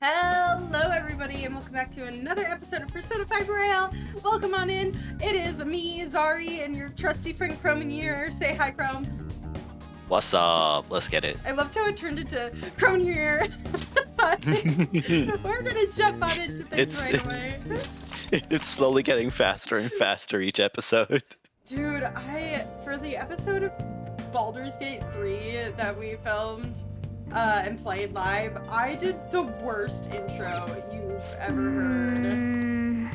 Hello everybody and welcome back to another episode of Persona 5 Royale. Welcome on in. It is me, Zari, and your trusty friend Crome here. Say hi, Crome. What's up? Let's get it. I loved how it turned into Crone here. We're gonna jump on into things right away. It's slowly getting faster and faster each episode. Dude, for the episode of Baldur's Gate 3 that we filmed and played live, I did the worst intro you've ever heard.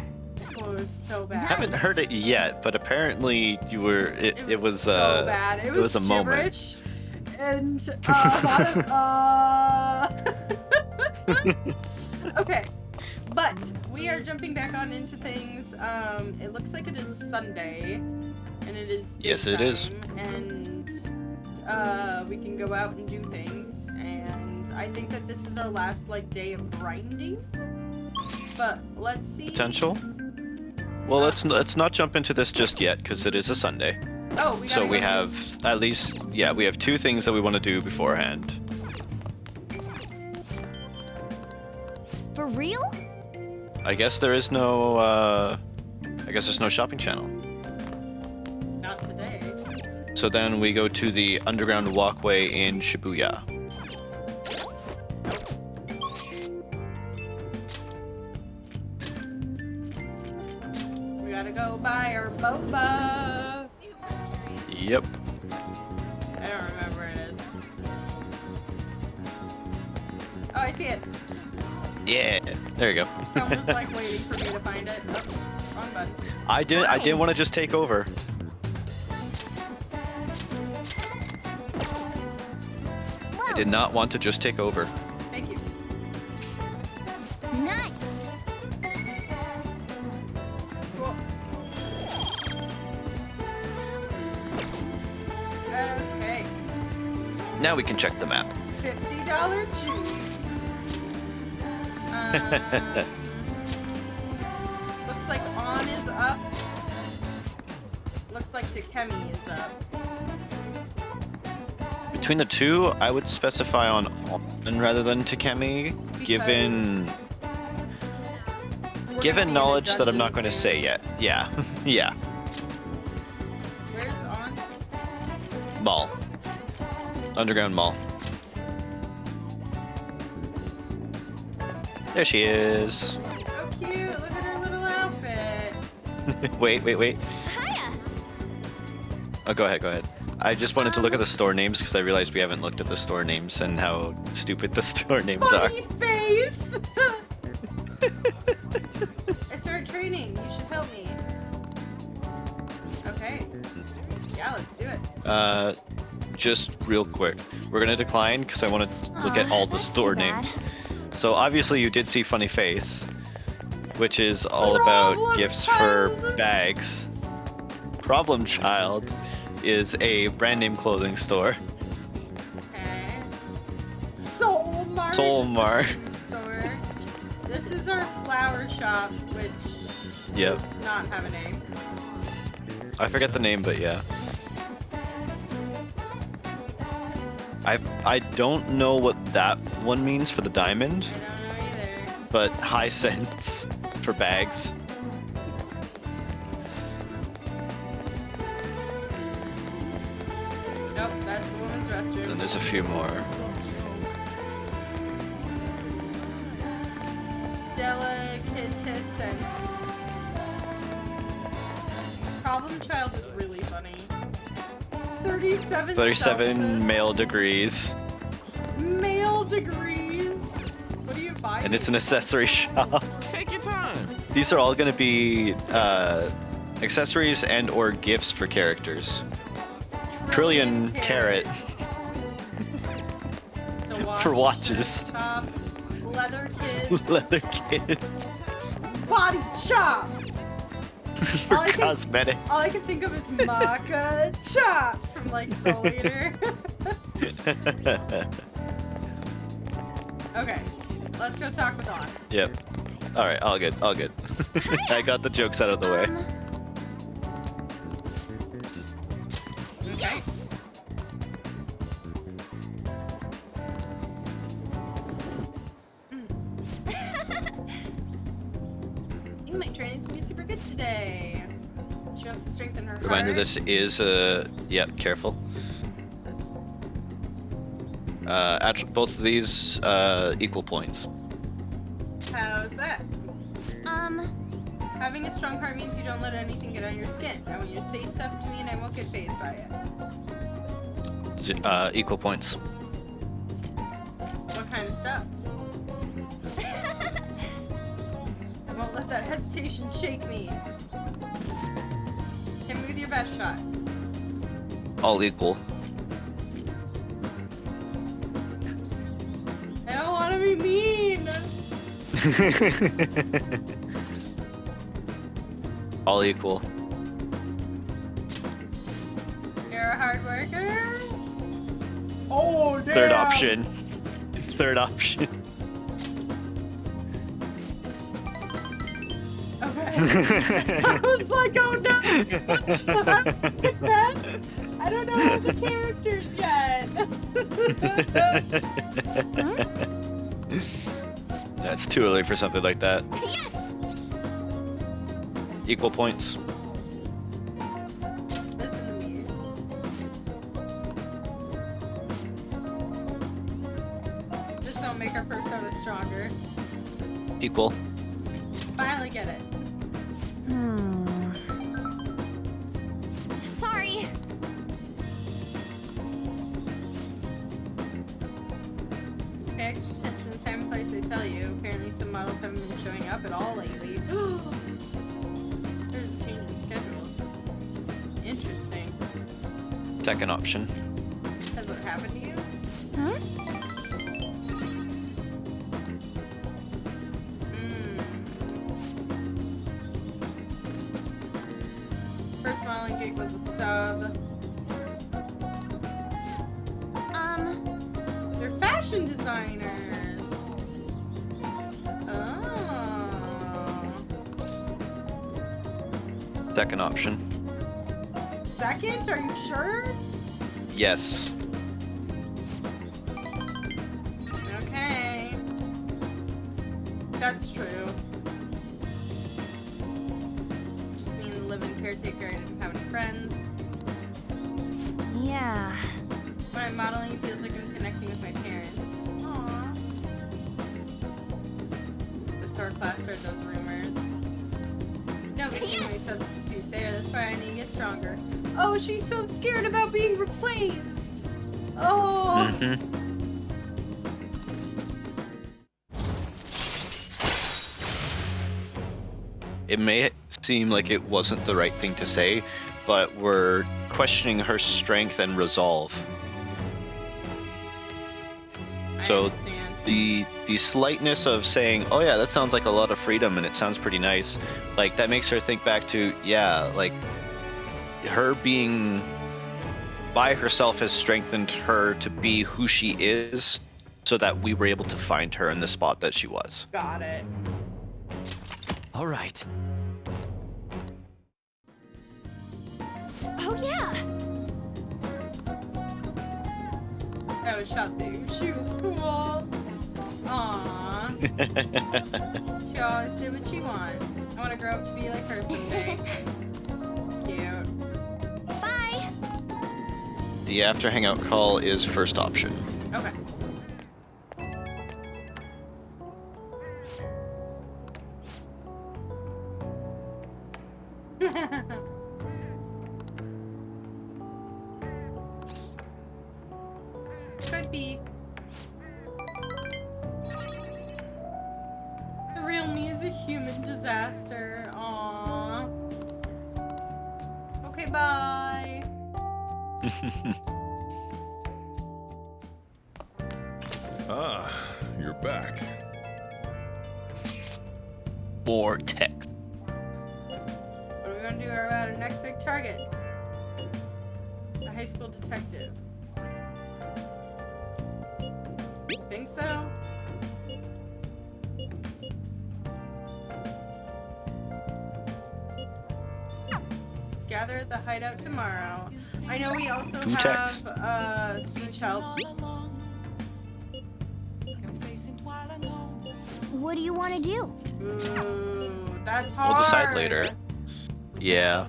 Oh, it was so bad. I haven't heard it yet, but apparently you were. It was so bad. It was a gibberish and a lot of Okay, but we are jumping back on into things. It looks like it is Sunday, and it is daytime, yes, it is. And we can go out and do things. And I think that this is our last day of grinding. But let's see. Potential. Well, let's not jump into this just yet because it is a Sunday. Oh, we have at least we have two things that we want to do beforehand. For real? I guess there is no. I guess there's no shopping channel. Not today. So then we go to the underground walkway in Shibuya. We gotta go buy our boba. Yep. I don't remember where it is. Oh, I see it. Yeah. There you go. Someone was waiting for me to find it. Oh, wrong button. I didn't want to just take over. I did not want to just take over. Thank you. Nice. Cool. Okay. Now we can check the map. $50 juice. Looks like On is up. Looks like Takemi is up. Between the two, I would specify on rather than Takemi, given knowledge that I'm not going to say yet. Yeah, yeah. Where's On? Mall. Underground mall. There she is. So cute. Look at her little outfit. Wait. Hiya. Oh, go ahead. I just wanted to look at the store names because I realized we haven't looked at the store names and how stupid the store names are. Funny face. I started training. You should help me. Okay. Yeah, let's do it. Just real quick, we're gonna decline because I want to look at all the that's store too bad. names. So obviously you did see Funny Face, which is all about Problem gifts Child. for bags. Problem Child is a brand name clothing store. Okay. Soul Mart. Soul Mart. Store. This is our flower shop, which Yep. does not have a name. I forget the name, but yeah. I don't know what that one means for the diamond, I don't know either. but high cents for bags. Nope, that's the woman's restroom. And there's a few more. Delicatessen. Problem Child is really funny. 37 37 Celsius. male degrees. Male degrees. What do you buy? And it's an accessory shop. Take your time. These are all going to be accessories and or gifts for characters. Trillion Carat It's a watch, for watches. Top, leather kids. Leather kit Body chop. for All I can- cosmetics. All I can think of is Makato from Soul Eater. Okay, let's go talk with On. Yep. Alright, all good. I got the jokes out of the way. Yes. think my training's gonna be super good today. She wants to strengthen her Reminder, heart. this is careful. Actually, both of these equal points. How's that? Having a strong heart means you don't let anything get on your skin. I want you to say stuff to me and I won't get fazed by it. Equal points. What kind of stuff? I won't let that hesitation shake me. Hit me with your best shot. All equal. I don't want to be mean. All equal. You're a hard worker. Oh, damn. Third option. Third option. Okay. I was like, oh no. I don't know all the characters yet. That's too early for something like that. Yes! Equal points. Listen to me. Just don't make our persona stronger. Equal. Finally get it. Sorry. Pay extra attention to time and place they tell you. Apparently some models haven't been showing up at all lately. There's a change in schedules. Interesting. Second option. Has it happened to you? Huh? First modeling gig was a sub. They're fashion designers. Oh. Second option. Second? Are you sure? Yes. Okay. That's true. Just me and the living caretaker. I didn't have any friends. Yeah. When I'm modeling, it feels like I'm connecting with my parents. Aww. That's our class started those rumors. No, but she's my substitute there. That's why I need to get stronger. Oh, she's so scared about being replaced. Oh. It may seem like it wasn't the right thing to say, but we're questioning her strength and resolve. I So understand. the slightness of saying, oh yeah, that sounds like a lot of freedom and it sounds pretty nice, like that makes her think back to, yeah, like her being by herself has strengthened her to be who she is, so that we were able to find her in the spot that she was. Got it. All right. Oh yeah. That was shot through. She was cool. Aww. She always did what she wanted. I want to grow up to be like her someday. Cute. Bye. The after hangout call is first option. Okay. Could be. The real me is a human disaster. Aww. Okay, bye. Ah, you're back. More text. What are we gonna do about our next big target? A high school detective. Think so? Let's gather at the hideout tomorrow. I know we also Two have texts. speech help. What do you want to do? Ooh, That's hard. We'll decide later. Yeah.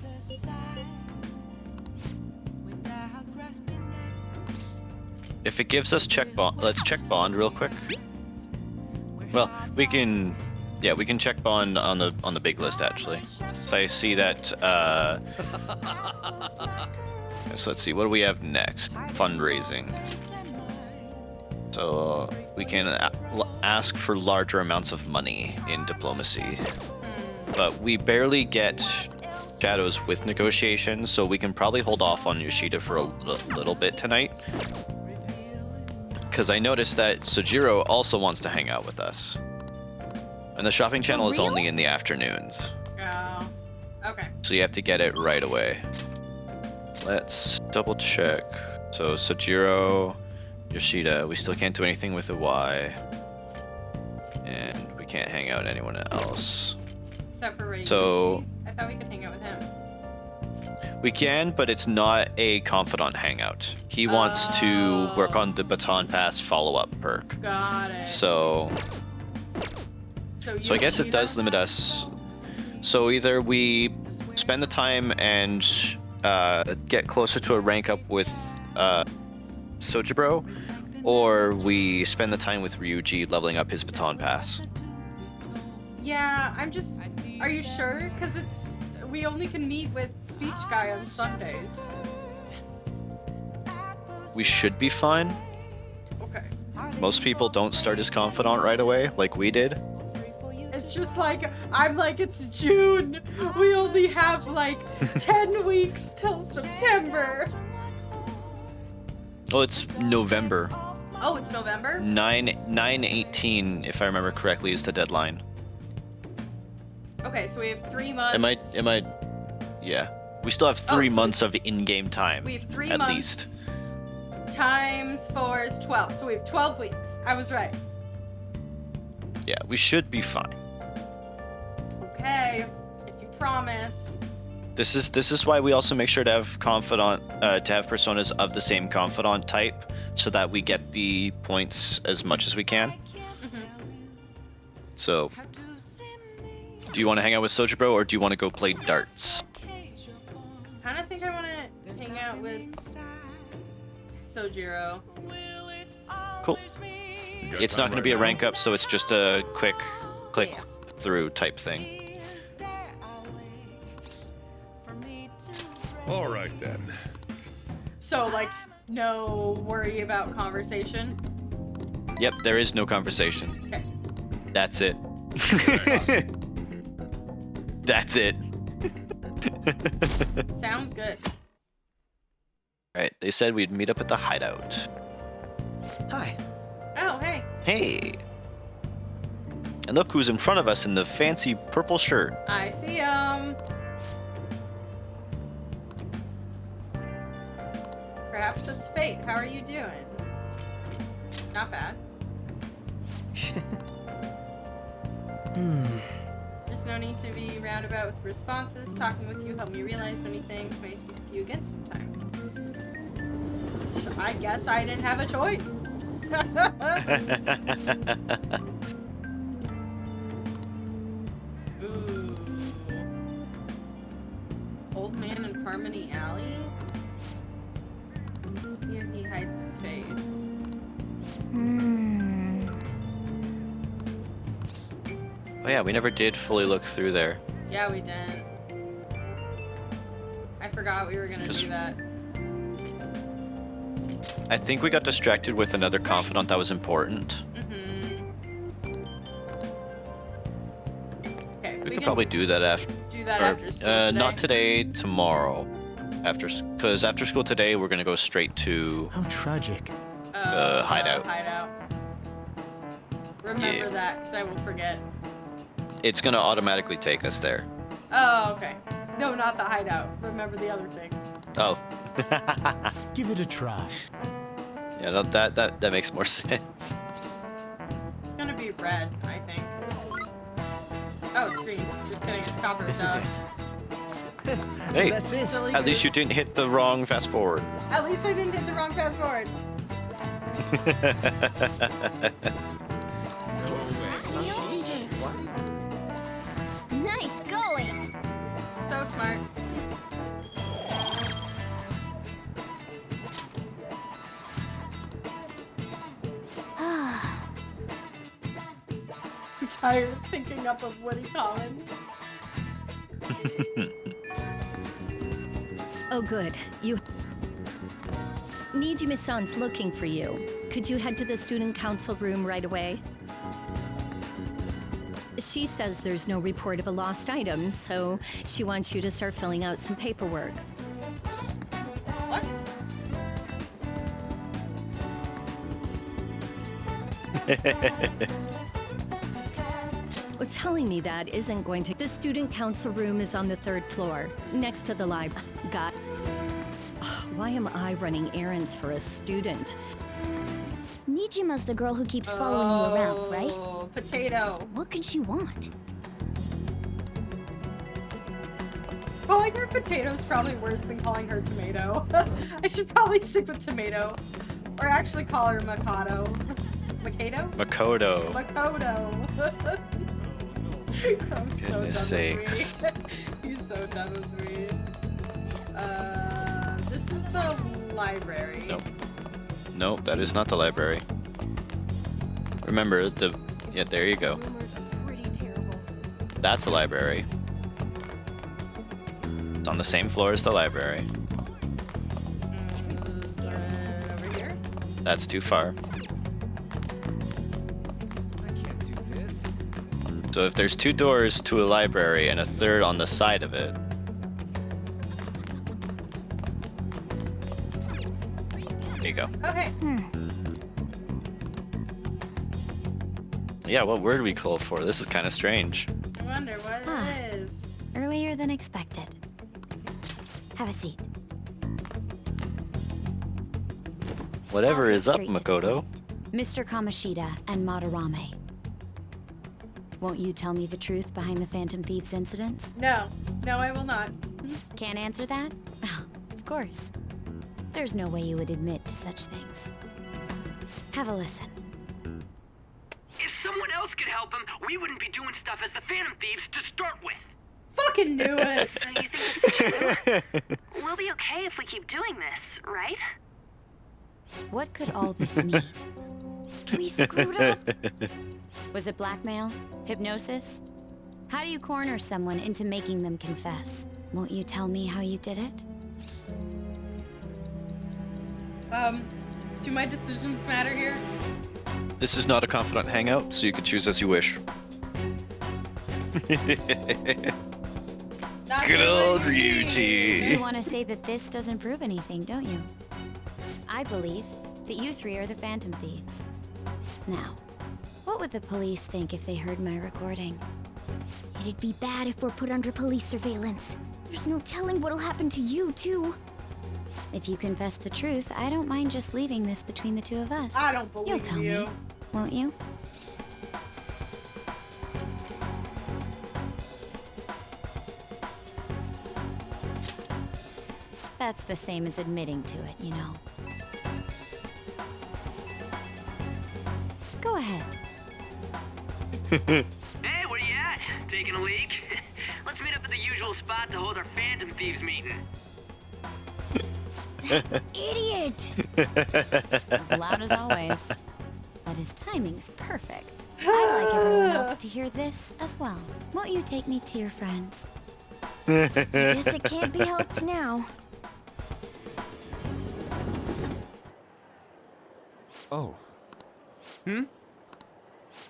If it gives us check bond, let's check bond real quick. Well, we can, yeah, we can check bond on the big list actually. So I see that. So let's see, what do we have next? Fundraising. So we can ask for larger amounts of money in diplomacy, but we barely get shadows with negotiations, so we can probably hold off on Yoshida for a little bit tonight. Because I noticed that Sojiro also wants to hang out with us. And the shopping channel is only in the afternoons. Oh, okay. So you have to get it right away. Let's double check. So Sojiro, Yoshida, we still can't do anything with a Y. And we can't hang out with anyone else. Except for Ray. So I thought we could hang out with him. we can, but it's not a confidant hangout. He wants to work on the baton pass follow-up perk. Got it. So I guess it does limit us. So either we spend the time and get closer to a rank up with Sojibro, or we spend the time with Ryuji leveling up his baton pass. Yeah, are you sure? Because we only can meet with Speech Guy on Sundays. We should be fine. Okay. Most people don't start as confidant right away, like we did. It's just like, I'm like, it's June. We only have like 10 weeks till September. Oh, it's November. Oh, it's November? 9/18, if I remember correctly, is the deadline. Okay, so we have 3 months. Yeah. We still have 3 months of in-game time. We have 3 at months. least. Times 4 is 12, so we have 12 weeks. I was right. Yeah, we should be fine. Okay, if you promise. This is why we also make sure to have confidant, to have personas of the same confidant type, so that we get the points as much as we can. So, do you want to hang out with Sojibro, or do you want to go play darts? Kind of think I want to hang out with Sojiro. Cool. It's not going to be a rank up, so it's just a quick click through type thing. All right then. So, like, no worry about conversation? Yep, there is no conversation. Okay. That's it. That's it. Sounds good. Alright, they said we'd meet up at the hideout. Hi. Oh, hey. Hey! And look who's in front of us in the fancy purple shirt. I see Perhaps it's fate. How are you doing? Not bad. There's no need to be roundabout with responses. Talking with you helped me realize many things. May I speak with you again sometime? I guess I didn't have a choice. Ooh. Old man in Harmony Alley? Here he hides his face. Oh yeah, we never did fully look through there. Yeah, we didn't. I forgot we were gonna do that. I think we got distracted with another confidant that was important. Okay, We could probably do that after. do that after school today. Not today, tomorrow. Because after school today, we're gonna go straight to. How tragic. the hideout. Hideout. Remember Yeah. that, because I will forget. It's gonna automatically take us there. Oh, okay. No, not the hideout. Remember the other thing. Oh. Give it a try. Yeah, no, that makes more sense. It's gonna be red, I think. Oh, it's green. Just kidding, it's copper. This so. is it. Hey, That's it. Silly at least you goose. didn't hit the wrong fast forward. At least I didn't hit the wrong fast forward. Nice I'm tired of thinking up of Woody Collins. Oh, good. Nijimi-san's looking for you. Could you head to the student council room right away? She says there's no report of a lost item, so she wants you to start filling out some paperwork. What? What's telling me that isn't going to. The student council room is on the 3rd floor, next to the library. Why am I running errands for a student? Nijima's the girl who keeps following you around, right? Oh, potato. What could she want? Calling her potato is probably worse than calling her tomato. I should probably stick with tomato. Or actually call her Makato. Makato? Makoto. Makoto. Chrome's so Goodness done sakes. with me. He's so done with me. This is the library. Nope. Nope, that is not the library. Remember, yeah, there you go. Rumors are pretty terrible. That's the library. It's on the same floor as the library. Over here? That's too far. I can't do this. So if there's 2 doors to a library and a 3rd on the side of it, there you go. Okay. Yeah, what word do we call for? This is kind of strange. I wonder what it is. Earlier than expected. Have a seat. Whatever I'll is get up, straight to the Makoto. point. Mr. Kamoshida and Madarame. Won't you tell me the truth behind the Phantom Thieves incidents? No. No, I will not. Can't answer that? Oh, of course. There's no way you would admit to such things. Have a listen. If someone else could help him, we wouldn't be doing stuff as the Phantom Thieves to start with. Fucking knew it. So you think it's true? We'll be okay if we keep doing this, right? What could all this mean? We screwed up. Was it blackmail? Hypnosis? How do you corner someone into making them confess? Won't you tell me how you did it? Do my decisions matter here? This is not a confidant hangout, so you can choose as you wish. Not Good old really. Ryuji. You want to say that this doesn't prove anything, don't you? I believe that you 3 are the Phantom Thieves. Now, what would the police think if they heard my recording? It'd be bad if we're put under police surveillance. There's no telling what'll happen to you, too. If you confess the truth, I don't mind just leaving this between the 2 of us. I don't believe You'll tell you. me, won't you? That's the same as admitting to it, you know. Go ahead. Hey, where you at? Taking a leak? Let's meet up at the usual spot to hold our Phantom Thieves meeting. Idiot! As loud as always. But his timing's perfect. I'd like everyone else to hear this as well. Won't you take me to your friends? Guess it can't be helped now. Oh.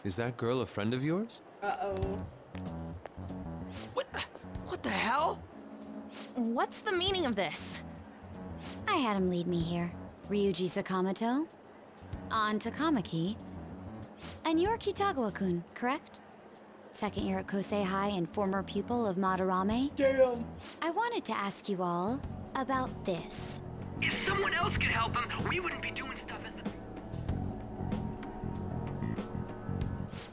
Is that girl a friend of yours? Uh-oh. What the hell? What's the meaning of this? I had him lead me here. Ryuji Sakamoto, on to Kamaki, and you're Kitagawa-kun, correct? 2nd year at Kosei High and former pupil of Madarame. Damn. I wanted to ask you all about this. If someone else could help him, we wouldn't be doing stuff as the...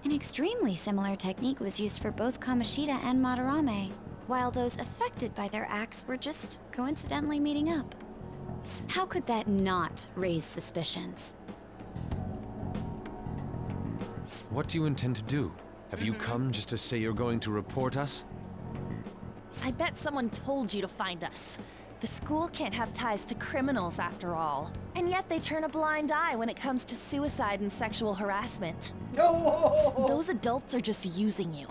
An extremely similar technique was used for both Kamoshida and Madarame, while those affected by their acts were just coincidentally meeting up. How could that not raise suspicions? What do you intend to do? Have you come just to say you're going to report us? I bet someone told you to find us. The school can't have ties to criminals after all. And yet they turn a blind eye when it comes to suicide and sexual harassment. No. Those adults are just using you.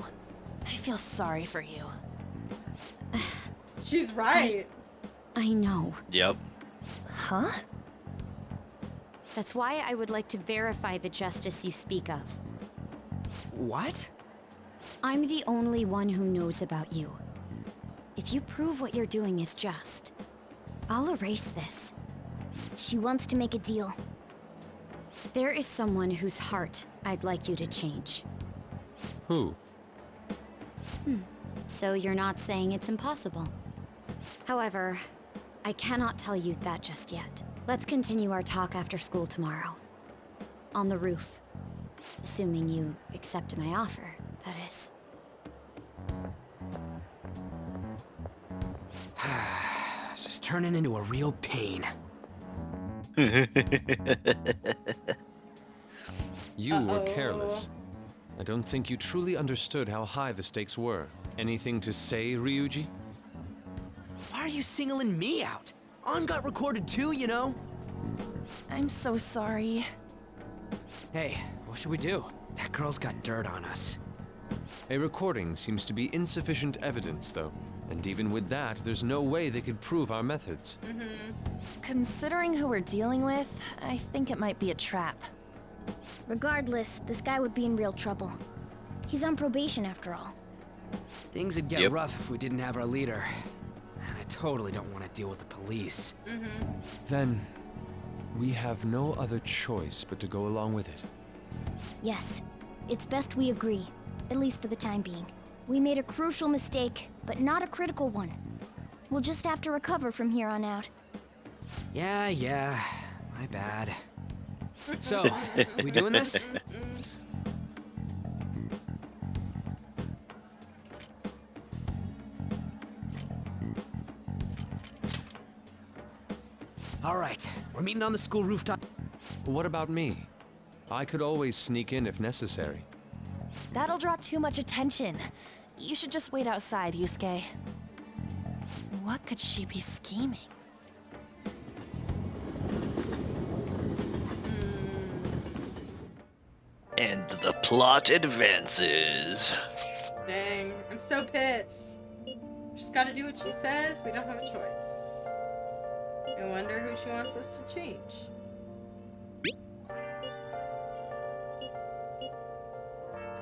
I feel sorry for you. She's right. I know. Yep. Huh? That's why I would like to verify the justice you speak of. What? I'm the only one who knows about you. If you prove what you're doing is just, I'll erase this. She wants to make a deal. There is someone whose heart I'd like you to change. Who? So you're not saying it's impossible. However, I cannot tell you that just yet. Let's continue our talk after school tomorrow. On the roof. Assuming you accept my offer, that is. It's just turning into a real pain. You were careless. I don't think you truly understood how high the stakes were. Anything to say, Ryuji? Why are you singling me out? On got recorded too, you know? I'm so sorry. Hey, what should we do? That girl's got dirt on us. A recording seems to be insufficient evidence, though. And even with that, there's no way they could prove our methods. Considering who we're dealing with, I think it might be a trap. Regardless, this guy would be in real trouble. He's on probation after all. Things would get rough if we didn't have our leader. And I totally don't want to deal with the police. Then, we have no other choice but to go along with it. Yes, it's best we agree, at least for the time being. We made a crucial mistake, but not a critical one. We'll just have to recover from here on out. Yeah, my bad. So, we doing this? All right, we're meeting on the school rooftop. What about me? I could always sneak in if necessary. That'll draw too much attention. You should just wait outside, Yusuke. What could she be scheming? And the plot advances. Dang, I'm so pissed. Just gotta do what she says. We don't have a choice. I wonder who she wants us to change.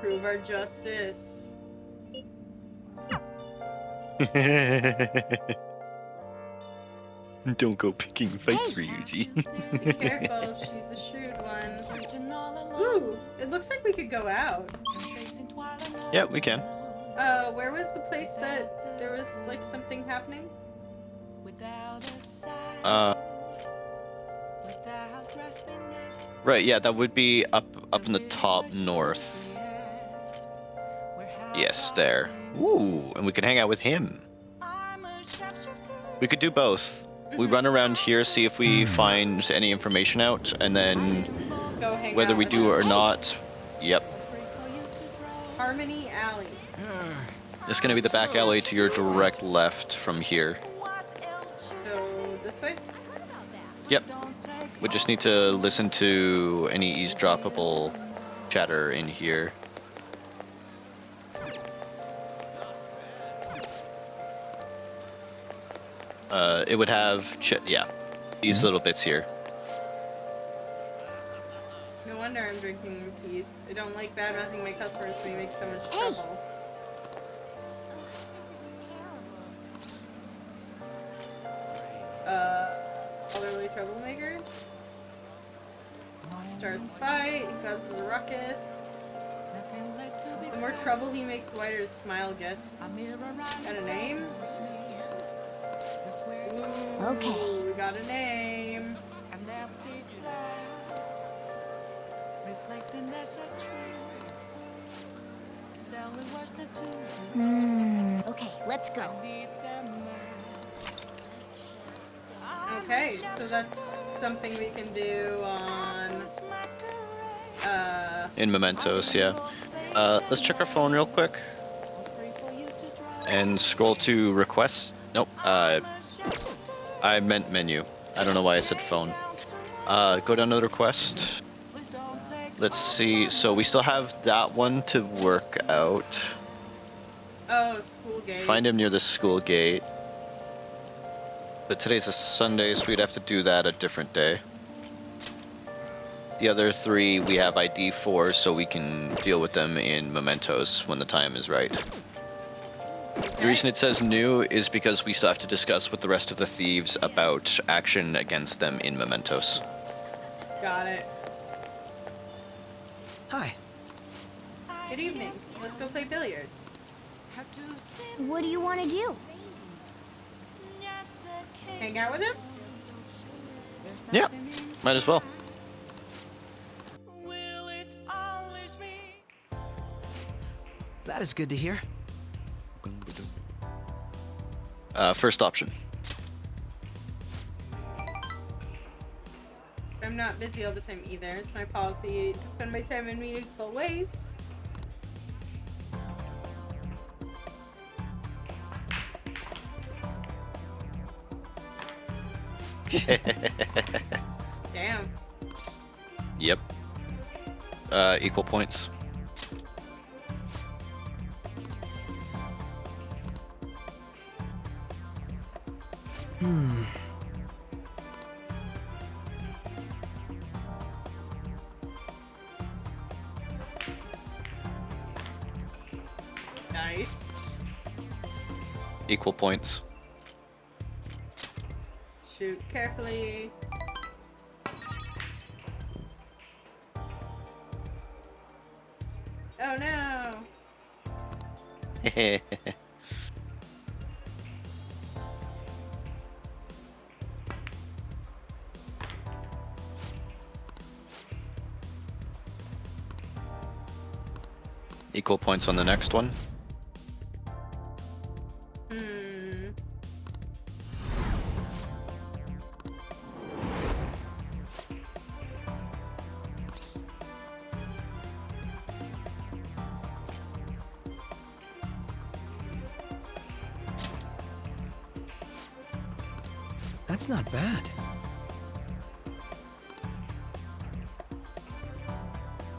Prove our justice. Don't go picking fights, Ryuji. Be careful, she's a shrewd one. Ooh, it looks like we could go out. Yeah, we can. Where was the place that there was like something happening? Right, yeah, that would be up in the top north. Yes, there. Ooh, and we can hang out with him. We could do both. We run around here, see if we find any information out, and then Go hang whether out we with do her. or not. Yep. Harmony Alley. It's gonna be the back alley to your direct left from here. So this way? Yep. We just need to listen to any eavesdroppable chatter in here. It would have, yeah, these little bits here. No wonder I'm drinking in peace. I don't like bad mouthing my customers when you make so much trouble. Elderly troublemaker. Starts fight, he causes a ruckus. The more trouble he makes, the wider his smile gets. Got a name? Ooh, Okay. we got a name. Okay, let's go. Okay, so that's something we can do on In Mementos, yeah. Let's check our phone real quick. And scroll to requests. Nope. I meant menu. I don't know why I said phone. Go down to the request. Let's see. So we still have that one to work out. Oh, school gate. Find him near the school gate. But today's a Sunday, so we'd have to do that a different day. The other three we have ID for, so we can deal with them in mementos when the time is right. Okay. The reason it says new is because we still have to discuss with the rest of the thieves about action against them in mementos. Got it. Hi. Good evening. Let's go play billiards. What do you want to do? Hang out with him? Yeah, might as well. That is good to hear. First option. I'm not busy all the time either. It's my policy to spend my time in meaningful ways. Damn. Yep. Equal points. Nice. Equal points. Shoot carefully. Oh no! Equal points on the next one. That's not bad.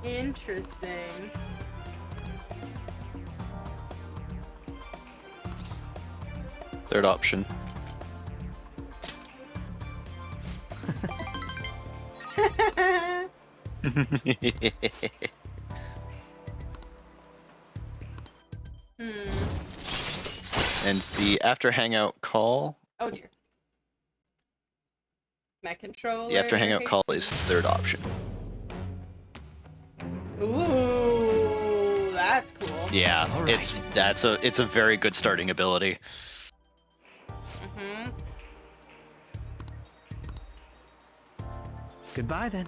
Interesting. Third option. And the after hangout call. Oh dear. My controller. The after hangout call hates is third option. me. Ooh, that's cool. Yeah, All right. it's a very good starting ability. Mhm. Goodbye then.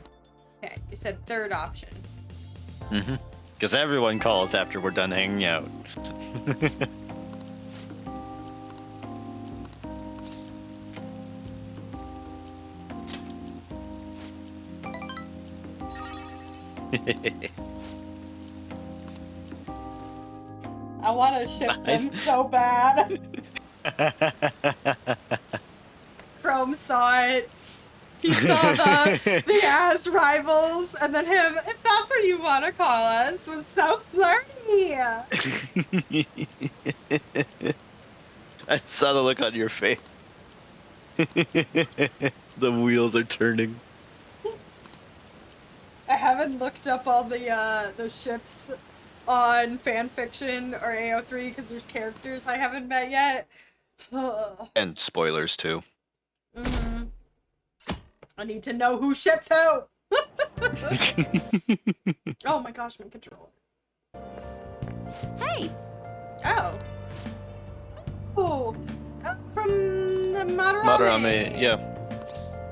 Okay, you said third option. Because everyone calls after we're done hanging out. I want to ship them Nice. so bad. Crome saw it. He saw the ass rivals, and then him, if that's what you want to call us, was so flirty. I saw the look on your face. The wheels are turning. I haven't looked up all the ships on fanfiction or AO3 because there's characters I haven't met yet. And spoilers too. I need to know who ships who. Oh my gosh, my controller. Hey! Oh. Oh. From the Madarame. Madarame, yeah.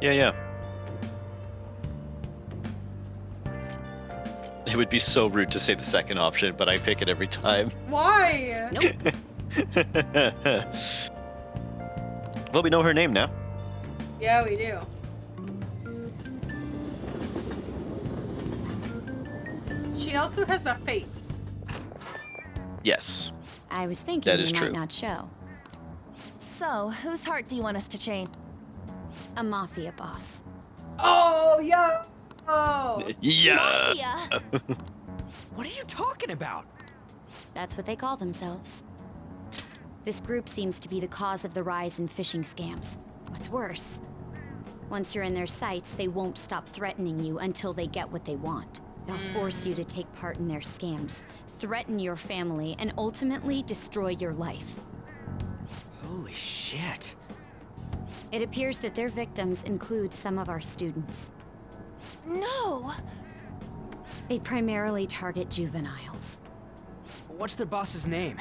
Yeah. It would be so rude to say the second option, but I pick it every time. Why? Well, we know her name now. Yeah, we do. She also has a face. Yes. I was thinking That is you true. might not show. So, whose heart do you want us to chain? A mafia boss. Oh, yeah. Oh. Yeah. Mafia? What are you talking about? That's what they call themselves. This group seems to be the cause of the rise in phishing scams. What's worse, once you're in their sights, they won't stop threatening you until they get what they want. They'll force you to take part in their scams, threaten your family, and ultimately destroy your life. Holy shit. It appears that their victims include some of our students. No! They primarily target juveniles. What's their boss's name?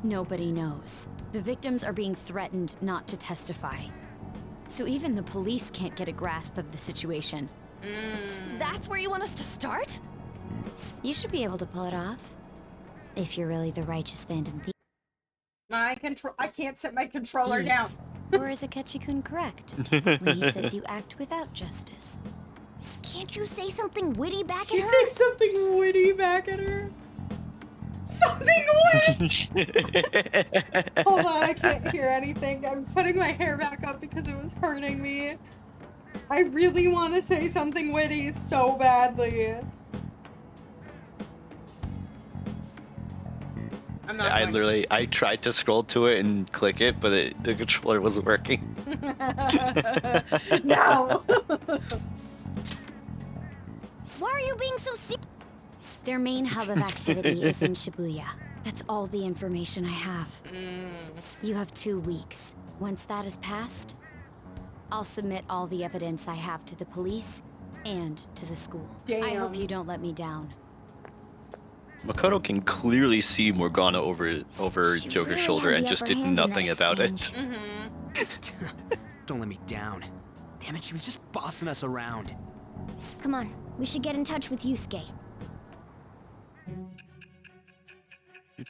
Nobody knows. The victims are being threatened not to testify. So even the police can't get a grasp of the situation. That's where you want us to start? You should be able to pull it off. If you're really the righteous Phantom Thief. I can't set my controller down. Or is Akechi-kun correct when he says you act without justice? Can't you say something witty back at her? You say something witty back at her? Something witty! Hold on, I can't hear anything. I'm putting my hair back up because it was hurting me. I really want to say something witty so badly. I'm not I tried to scroll to it and click it, but the controller wasn't working. No! Why are you being so serious? Their main hub of activity is in Shibuya. That's all the information I have. You have 2 weeks. Once that is passed, I'll submit all the evidence I have to the police and to the school. Damn. I hope you don't let me down. Makoto can clearly see Morgana over She Joker's really shoulder had and the just upper did hand in that nothing about it. exchange. Don't let me down. Damn it, she was just bossing us around. Come on, we should get in touch with Yusuke. Is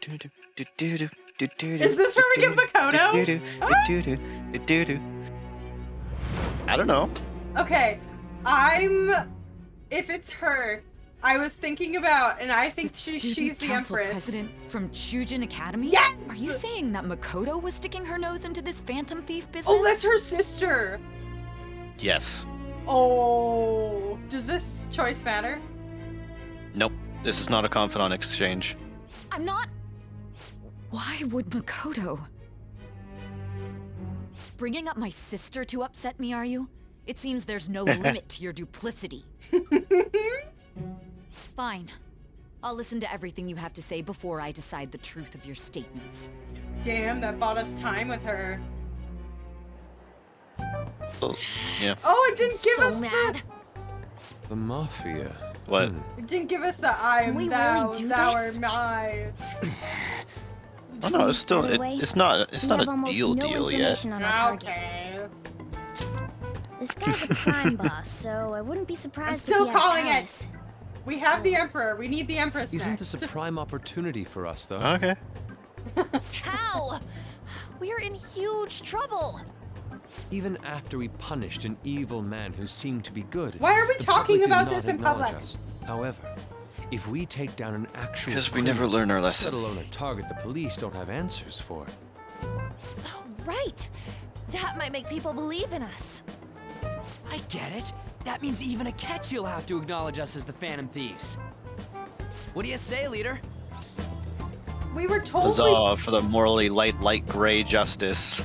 this where we get Makato? I don't know. Okay, if it's her, I was thinking about, and I think she's the Empress. President from Chujin Academy? Yes! Are you saying that Makoto was sticking her nose into this phantom thief business? Oh, that's her sister. Yes. Oh, does this choice matter? Nope. This is not a confidant exchange. I'm not... Why would Makoto... Bringing up my sister to upset me, are you? It seems there's no limit to your duplicity. Fine. I'll listen to everything you have to say before I decide the truth of your statements. Damn, that bought us time with her. Oh, yeah. Oh, it didn't give us The Mafia. What? It didn't give us the I am thou, thou art I. Oh no, it's still it's not We have a almost deal no yet. information on our target. Okay. This guy's a crime boss, so I wouldn't be I'm surprised still if he had calling it. Alice. We have the Emperor. We need the Empress Isn't next. this a prime opportunity for us, though? Okay. How? We're in huge trouble. Even after we punished an evil man who seemed to be good. Why are we the talking public did about not this in acknowledge public? us. However, if we take down an actual Because we never learn our lesson. let alone a target the police don't have answers for. Oh, right. That might make people believe in us. I get it. That means even Akechi will have to acknowledge us as the Phantom Thieves. What do you say, leader? We were told Huzzah for the morally light gray justice.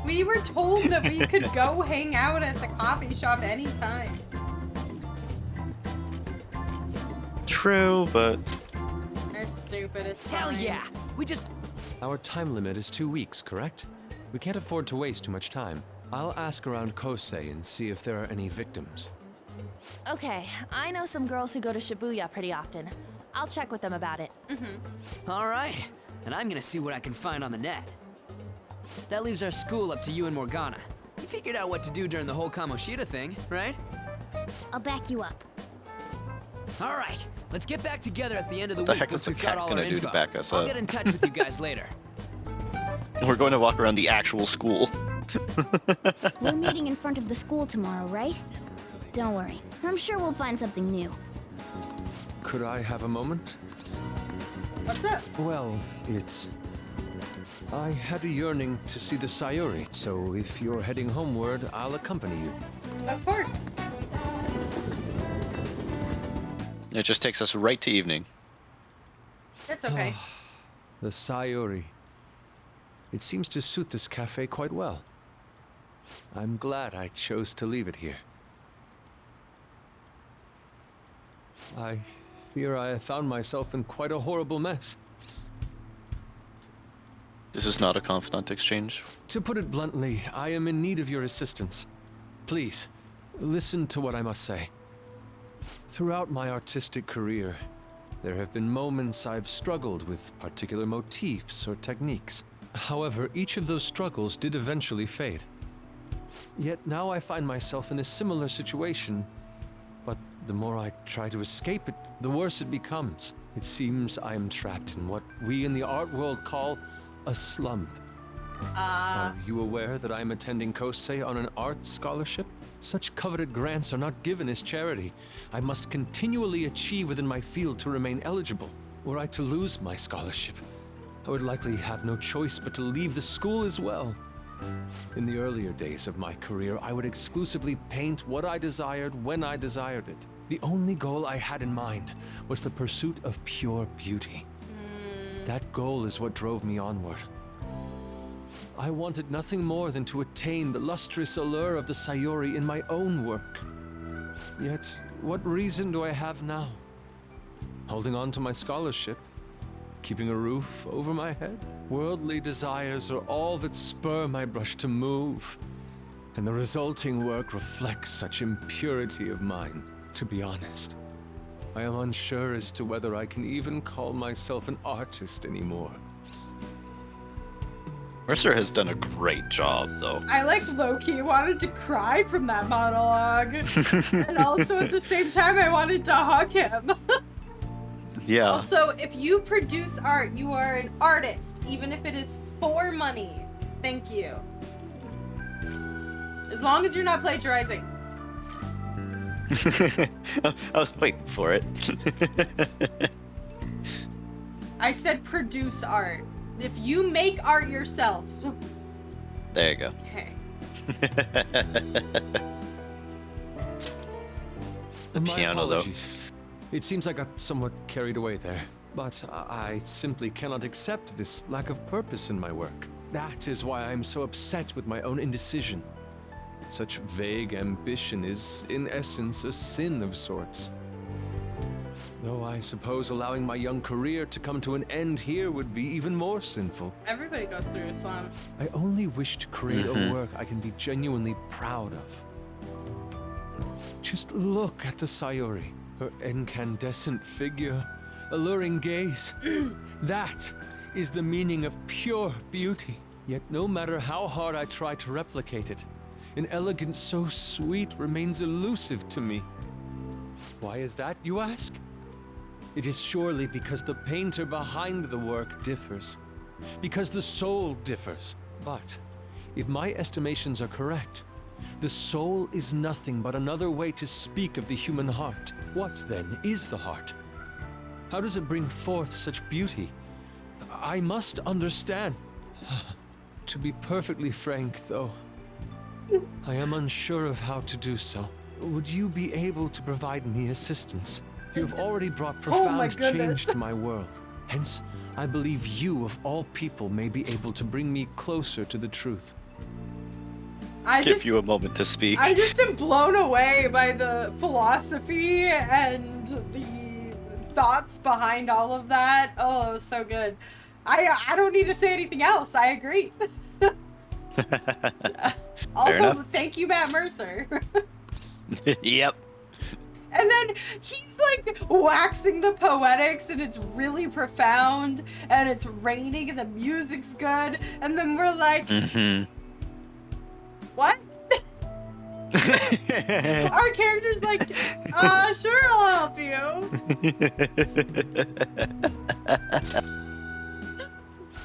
we were told that we could go hang out at the coffee shop anytime. True, but They're stupid. It's Hell fine. yeah! We just... Our time limit is 2 weeks, correct? We can't afford to waste too much time. I'll ask around Kosei and see if there are any victims. Okay, I know some girls who go to Shibuya pretty often. I'll check with them about it. All right. And I'm gonna see what I can find on the net. That leaves our school up to you and Morgana. You figured out what to do during the whole Kamoshida thing, right? I'll back you up. All right. Let's get back together at the end of the What the week heck is once the we've cat got all our gonna do to info. back us I'll up? get in touch with you guys later. we're going to walk around the actual school. We're meeting in front of the school tomorrow, right? Don't worry. I'm sure we'll find something new. Could I have a moment? What's up? Well, it's I had a yearning to see the Sayuri, so if you're heading homeward, I'll accompany you. Of course. It just takes us right to evening. It's okay. The Sayuri. It seems to suit this cafe quite well. I'm glad I chose to leave it here. I fear I have found myself in quite a horrible mess. This is not a confidant exchange. To put it bluntly, I am in need of your assistance. Please, listen to what I must say. Throughout my artistic career, there have been moments I've struggled with particular motifs or techniques. However, each of those struggles did eventually fade. Yet now I find myself in a similar situation, but the more I try to escape it, the worse it becomes. It seems I am trapped in what we in the art world call a slump. Are you aware that I am attending Kosei on an art scholarship? Such coveted grants are not given as charity. I must continually achieve within my field to remain eligible. Were I to lose my scholarship, I would likely have no choice but to leave the school as well. In the earlier days of my career, I would exclusively paint what I desired when I desired it. The only goal I had in mind was the pursuit of pure beauty. That goal is what drove me onward. I wanted nothing more than to attain the lustrous allure of the Sayuri in my own work. Yet, what reason do I have now? Holding on to my scholarship? Keeping a roof over my head? Worldly desires are all that spur my brush to move, and the resulting work reflects such impurity of mind. To be honest, I am unsure as to whether I can even call myself an artist anymore. Mercer has done a great job, though. I like low-key wanted to cry from that monologue. And also at the same time I wanted to hug him. Yeah. Also, if you produce art, you are an artist, even if it is for money. Thank you. As long as you're not plagiarizing. I was waiting for it. I said produce art. If you make art yourself. There you go. Okay. The My piano, though. apologies. It seems I got somewhat carried away there, but I simply cannot accept this lack of purpose in my work. That is why I am so upset with my own indecision. Such vague ambition is, in essence, a sin of sorts. Though I suppose allowing my young career to come to an end here would be even more sinful. Everybody goes through a slump. I only wish to create a work I can be genuinely proud of. Just look at the Sayuri. Her incandescent figure, alluring gaze. That is the meaning of pure beauty. Yet no matter how hard I try to replicate it, an elegance so sweet remains elusive to me. Why is that, you ask? It is surely because the painter behind the work differs. Because the soul differs. But if my estimations are correct, the soul is nothing but another way to speak of the human heart. What, then, is the heart? How does it bring forth such beauty? I must understand. To be perfectly frank, though, I am unsure of how to do so. Would you be able to provide me assistance? You have already brought profound change to my world. Hence, I believe you, of all people, may be able to bring me closer to the truth. Give you a moment to speak. I just am blown away by the philosophy and the thoughts behind all of that. Oh, so good. I don't need to say anything else. I agree. Also, thank you, Matt Mercer. Yep. And then he's like waxing the poetics and it's really profound and it's raining and the music's good. And then we're like, what? Our character's like, sure, I'll help you.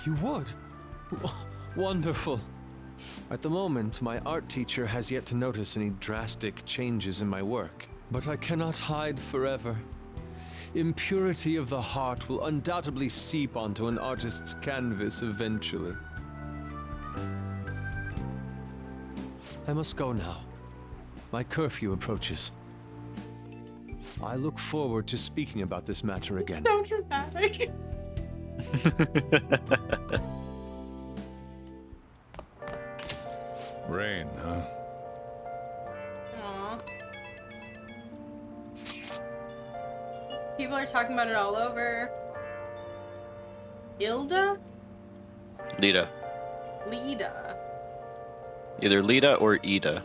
You would? Wonderful. At the moment, my art teacher has yet to notice any drastic changes in my work. But I cannot hide forever. Impurity of the heart will undoubtedly seep onto an artist's canvas eventually. I must go now. My curfew approaches. I look forward to speaking about this matter again. So dramatic. Rain, huh? Aw. People are talking about it all over. Ilda? Lita. Lida. Either Lita or Ida.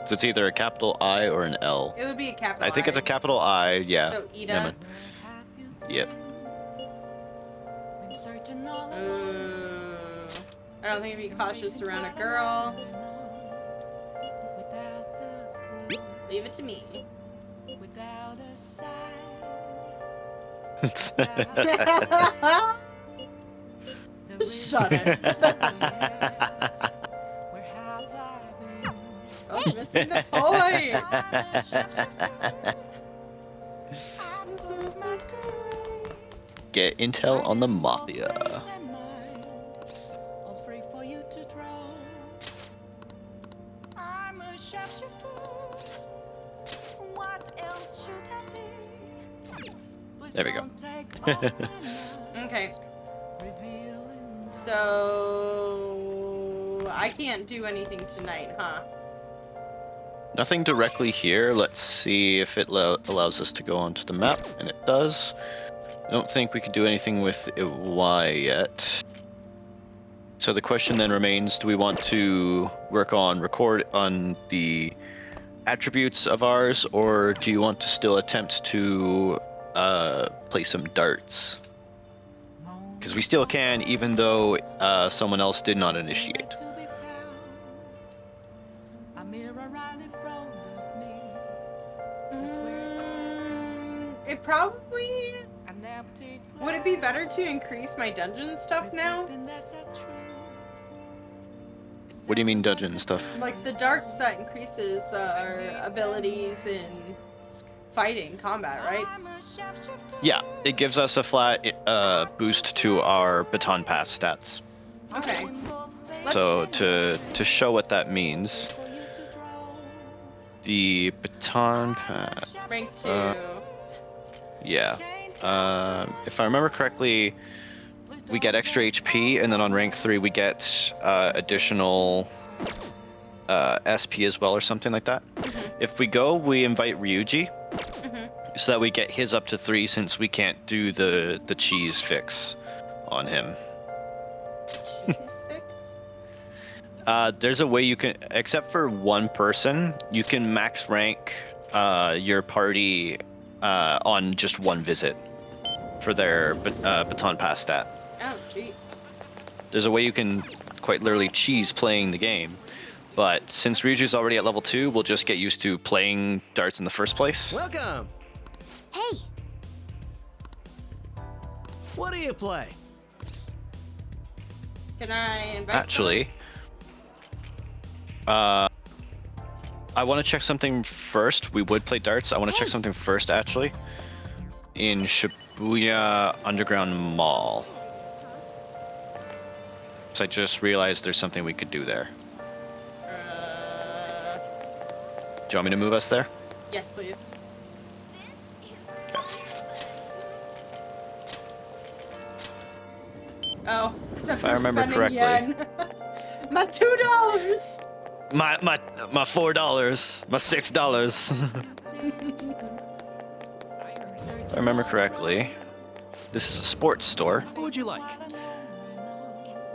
So it's either a capital I or an L. It would be a capital I think it's a capital I, yeah. So Ida. Never mind. Yep. I don't think it'd be cautious around a girl. Leave it to me. Shut it. Oh, missing the point. Get intel on the mafia. There we go. Okay. So I can't do anything tonight, huh? Nothing directly here. Let's see if it allows us to go onto the map, and it does. I don't think we can do anything with Y yet. So the question then remains, do we want to work on the attributes of ours, or do you want to still attempt to play some darts? Because we still can, even though someone else did not initiate. It probably... Would it be better to increase my dungeon stuff now? What do you mean dungeon stuff? Like the darts that increases our abilities in fighting, combat, right? Yeah, it gives us a flat boost to our baton pass stats. Okay. So to show what that means, the baton pass. Rank 2. Yeah. If I remember correctly, we get extra HP, and then on rank 3 we get additional SP as well, or something like that. If we go, we invite Ryuji, so that we get his up to 3, since we can't do the cheese fix on him. Cheese fix? There's a way you can, except for one person, you can max rank your party on just one visit for their baton pass stat. Oh, jeez. There's a way you can quite literally cheese playing the game, but since Ryuju's already at level 2, we'll just get used to playing darts in the first place. Welcome! Hey! What do you play? Can I invite Actually, I want to check something first. We would play darts. I want to check something first, actually. In Shibuya Underground Mall. So I just realized there's something we could do there. Do you want me to move us there? Yes, please. Oh, except If I remember correctly. Yen. My $2! My $4, my $6. If I remember correctly, this is a sports store. What would you like?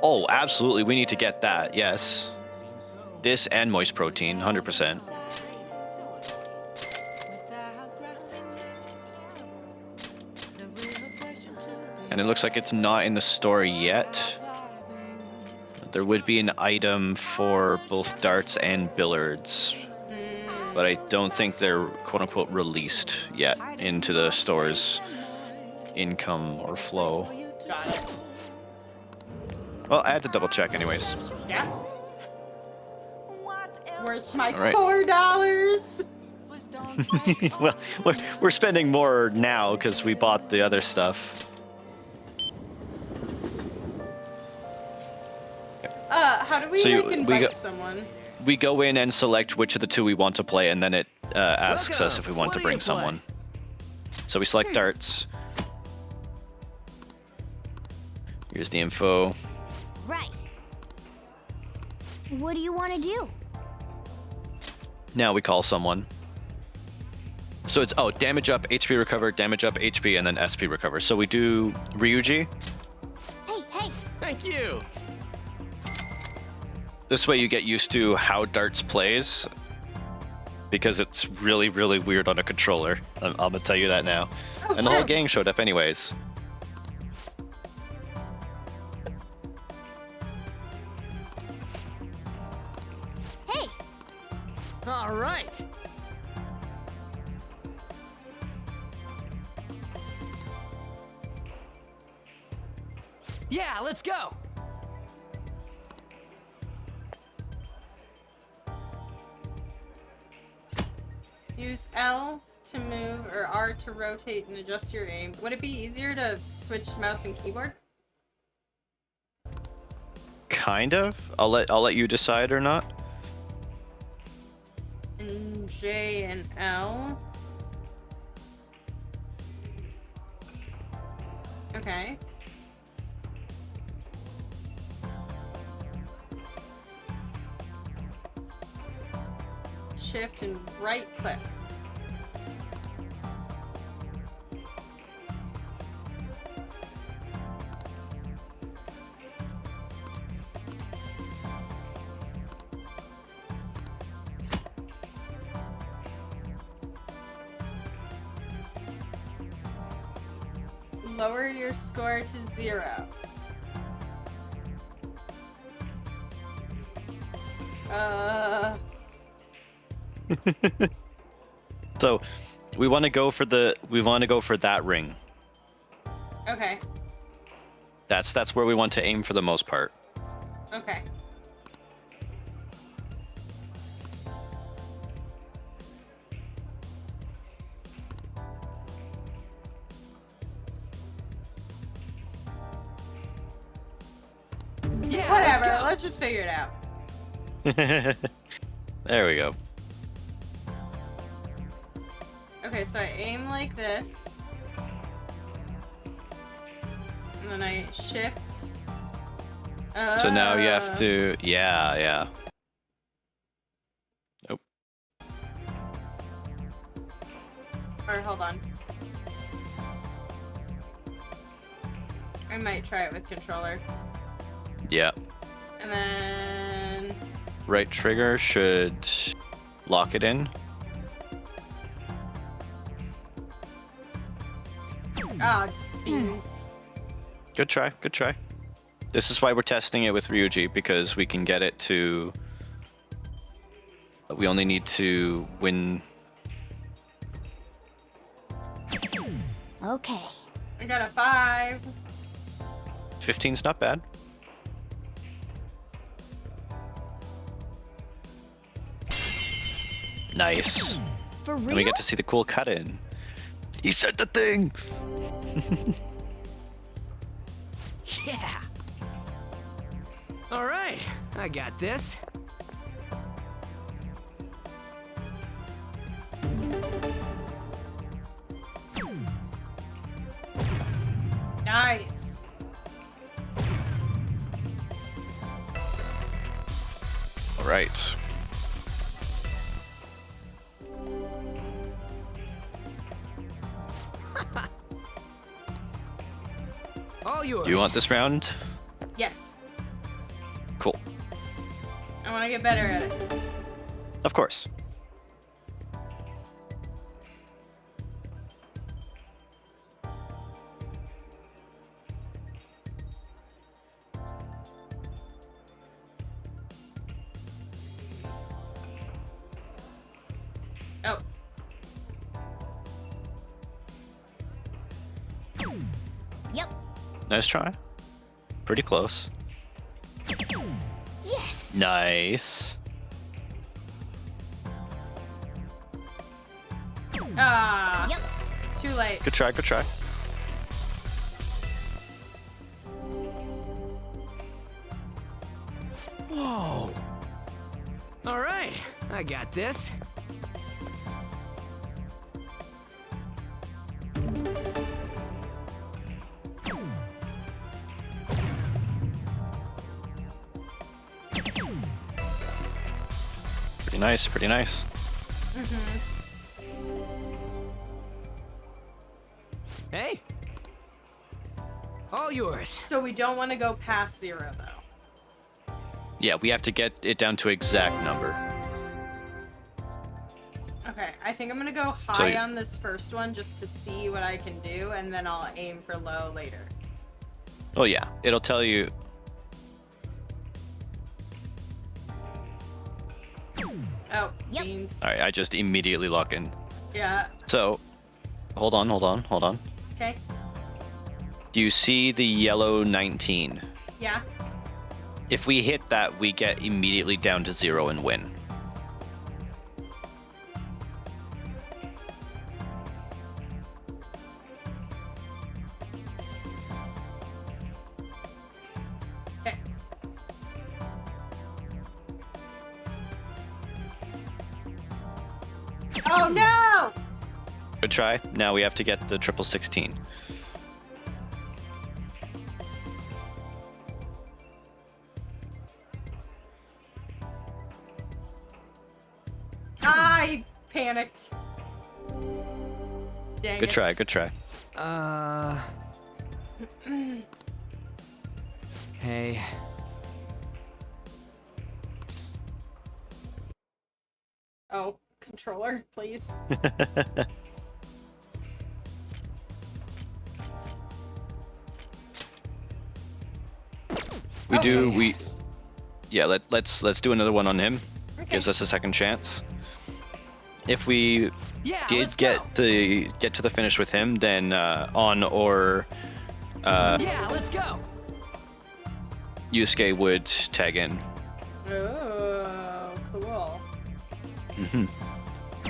Oh, absolutely, we need to get that, yes. This and moist protein, 100%. And it looks like it's not in the store yet. There would be an item for both darts and billiards, but I don't think they're quote-unquote released yet into the store's income or flow. Got it. Well, I had to double check anyways. Yeah. Worth my All right. $4. Well, we're spending more now because we bought the other stuff. How How do we So like invite someone? We go in and select which of the two we want to play, and then it asks us if we want to bring someone. So we select darts. Here's the info. Right. What do you want to do? Now we call someone. So it's, oh, damage up, HP recover, damage up, HP, and then SP recover. So we do Ryuji. Hey, hey. Thank you. This way you get used to how darts plays, because it's really, really weird on a controller. I'm gonna tell you that now. Oh, and the whole gang showed up anyways. Hey. All right. Yeah, let's go. Use L to move or R to rotate and adjust your aim. Would it be easier to switch mouse and keyboard? Kind of. I'll let you decide or not. And J and L. Okay. Shift and right click. Lower your score to 0. So we want to go for that ring. Okay. That's where we want to aim for the most part. Okay. Yeah, Whatever, let's just figure it out. There we go. Okay, so I aim like this. And then I shift. So now you have to, yeah. Nope. Or hold on. I might try it with controller. Yeah. And then... Right trigger should lock it in. Ah, beans. Good try, good try. This is why we're testing it with Ryuji, because we can get it to... We only need to win... Okay. I got a 5. 15's not bad. Nice. For real? And we get to see the cool cut-in. He said the thing! Yeah. All right, I got this. Nice. All right. All yours. Do you want this round? Yes. Cool. I want to get better at it. Of course. Oh. Yep. Nice try. Pretty close. Yes. Nice. Ah. Yep. Too late. Good try, good try. Whoa. All right, I got this. Pretty nice, pretty nice. Hey. All yours. So we don't want to go past 0 though. Yeah, we have to get it down to exact number. Okay, I think I'm gonna go high on this first one just to see what I can do, and then I'll aim for low later. Oh yeah, it'll tell you. Oh, beans. All right, I just immediately lock in. Yeah. So, hold on. Okay. Do you see the yellow 19? Yeah. If we hit that, we get immediately down to 0 and win. Okay. Oh no! Good try. Now we have to get the triple 16. I panicked. Dang Good it. try, good try. Hey. Oh, controller, please. Yeah, let's do another one on him. Okay. Gives us a second chance. If we Yeah, did get to the finish with him, then On or Yeah, let's go. Yusuke would tag in. Oh, cool. Mm-hmm.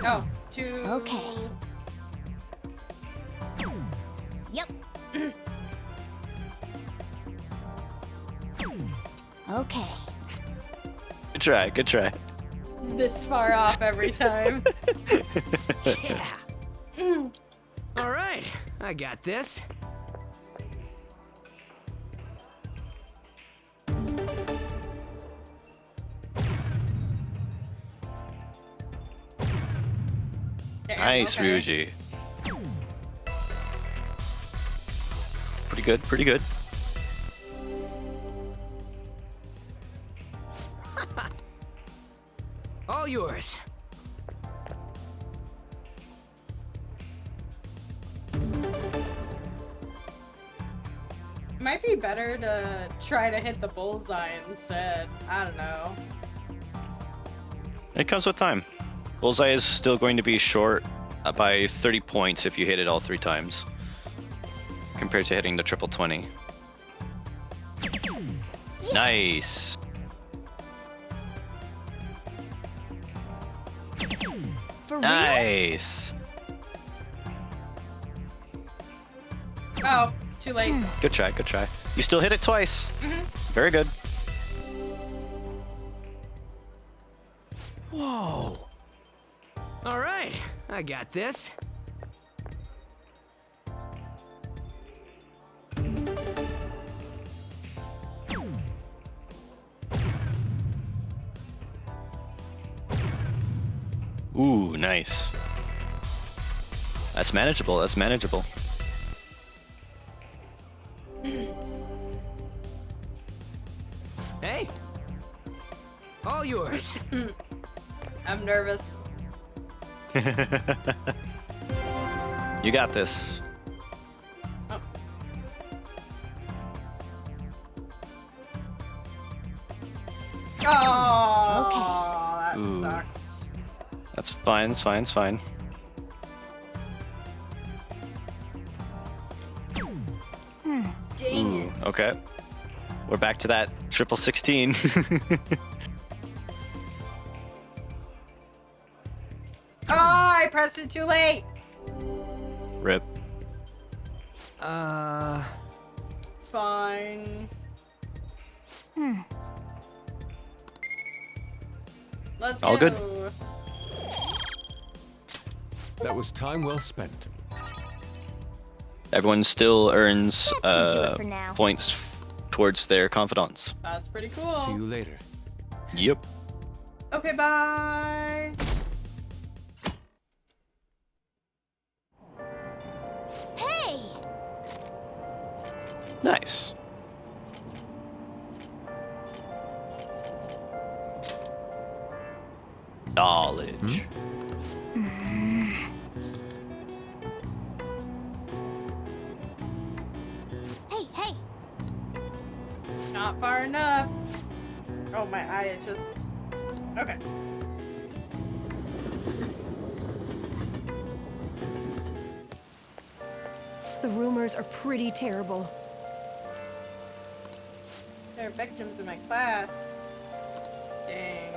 Oh, 2. Okay. Yep. Okay. Good try, good try. This far off every time. Yeah. All right, I got this. Nice, okay. Ryuji. Pretty good, pretty good. All yours. Might be better to try to hit the bullseye instead. I don't know. It comes with time. Bullseye is still going to be short by 30 points if you hit it all 3 times, compared to hitting the triple 20. Yes. Nice. For nice. Oh, too late. Good try, good try. You still hit it twice. Mm-hmm. Very good. Whoa. All right, I got this. Ooh, nice. That's manageable, that's manageable. Hey. All yours. I'm nervous. You got this. Oh. Oh, that Ooh. sucks. That's fine, it's fine, it's fine. Dang it. Okay. We're back to that triple 16. Oh, I pressed it too late. Rip. It's fine. Let's All go. good. That was time well spent. Everyone still earns That should do it for now. points towards their confidants. That's pretty cool. See you later. Yep. Okay, bye. Hey! Nice. Knowledge. Hey, hey! Not far enough. Oh, my eye itches. Okay. The rumors are pretty terrible. There are victims in my class. Dang.